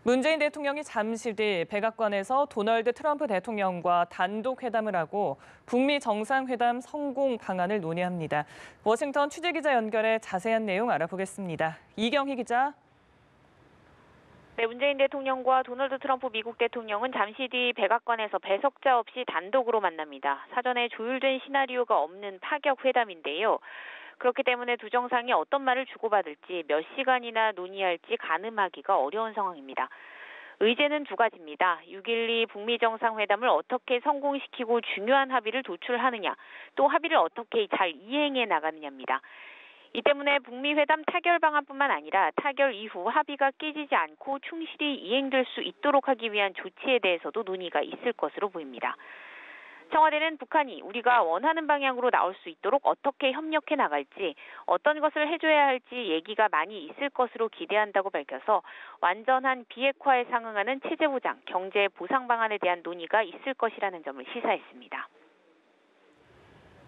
문재인 대통령이 잠시 뒤 백악관에서 도널드 트럼프 대통령과 단독 회담을 하고 북미 정상회담 성공 방안을 논의합니다. 워싱턴 취재기자 연결해 자세한 내용 알아보겠습니다. 이경희 기자. 네, 문재인 대통령과 도널드 트럼프 미국 대통령은 잠시 뒤 백악관에서 배석자 없이 단독으로 만납니다. 사전에 조율된 시나리오가 없는 파격 회담인데요. 그렇기 때문에 두 정상이 어떤 말을 주고받을지 몇 시간이나 논의할지 가늠하기가 어려운 상황입니다. 의제는 두 가지입니다. 6.12 북미 정상회담을 어떻게 성공시키고 중요한 합의를 도출하느냐, 또 합의를 어떻게 잘 이행해 나가느냐입니다. 이 때문에 북미 회담 타결 방안뿐만 아니라 타결 이후 합의가 깨지지 않고 충실히 이행될 수 있도록 하기 위한 조치에 대해서도 논의가 있을 것으로 보입니다. 청와대는 북한이 우리가 원하는 방향으로 나올 수 있도록 어떻게 협력해 나갈지, 어떤 것을 해줘야 할지 얘기가 많이 있을 것으로 기대한다고 밝혀서 완전한 비핵화에 상응하는 체제 보장, 경제 보상 방안에 대한 논의가 있을 것이라는 점을 시사했습니다.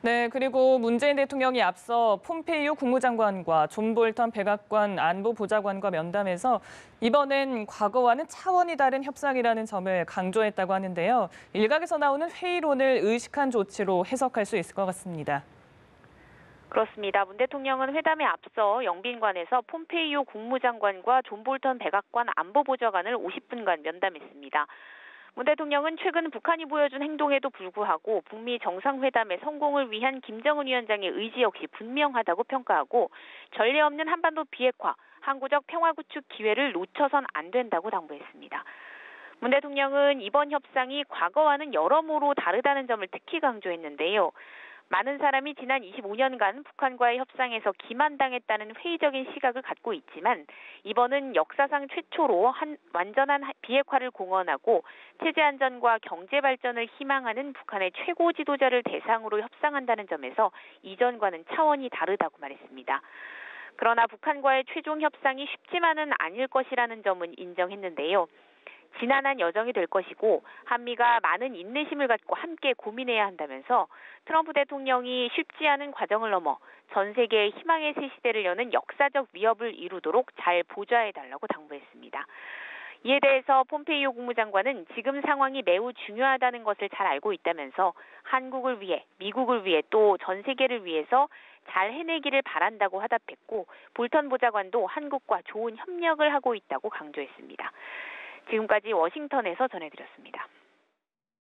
네, 그리고 문재인 대통령이 앞서 폼페이오 국무장관과 존 볼턴 백악관 안보보좌관과 면담에서 이번엔 과거와는 차원이 다른 협상이라는 점을 강조했다고 하는데요. 일각에서 나오는 회의론을 의식한 조치로 해석할 수 있을 것 같습니다. 그렇습니다. 문 대통령은 회담에 앞서 영빈관에서 폼페이오 국무장관과 존 볼턴 백악관 안보보좌관을 50분간 면담했습니다. 문 대통령은 최근 북한이 보여준 행동에도 불구하고 북미 정상회담의 성공을 위한 김정은 위원장의 의지 역시 분명하다고 평가하고 전례 없는 한반도 비핵화, 항구적 평화 구축 기회를 놓쳐선 안 된다고 당부했습니다. 문 대통령은 이번 협상이 과거와는 여러모로 다르다는 점을 특히 강조했는데요. 많은 사람이 지난 25년간 북한과의 협상에서 기만당했다는 회의적인 시각을 갖고 있지만 이번은 역사상 최초로 완전한 비핵화를 공언하고 체제 안전과 경제 발전을 희망하는 북한의 최고 지도자를 대상으로 협상한다는 점에서 이전과는 차원이 다르다고 말했습니다. 그러나 북한과의 최종 협상이 쉽지만은 아닐 것이라는 점은 인정했는데요. 지난한 여정이 될 것이고 한미가 많은 인내심을 갖고 함께 고민해야 한다면서 트럼프 대통령이 쉽지 않은 과정을 넘어 전 세계의 희망의 새 시대를 여는 역사적 위협을 이루도록 잘 보좌해달라고 당부했습니다. 이에 대해서 폼페이오 국무장관은 지금 상황이 매우 중요하다는 것을 잘 알고 있다면서 한국을 위해, 미국을 위해 또 전 세계를 위해서 잘 해내기를 바란다고 화답했고 볼턴 보좌관도 한국과 좋은 협력을 하고 있다고 강조했습니다. 지금까지 워싱턴에서 전해드렸습니다.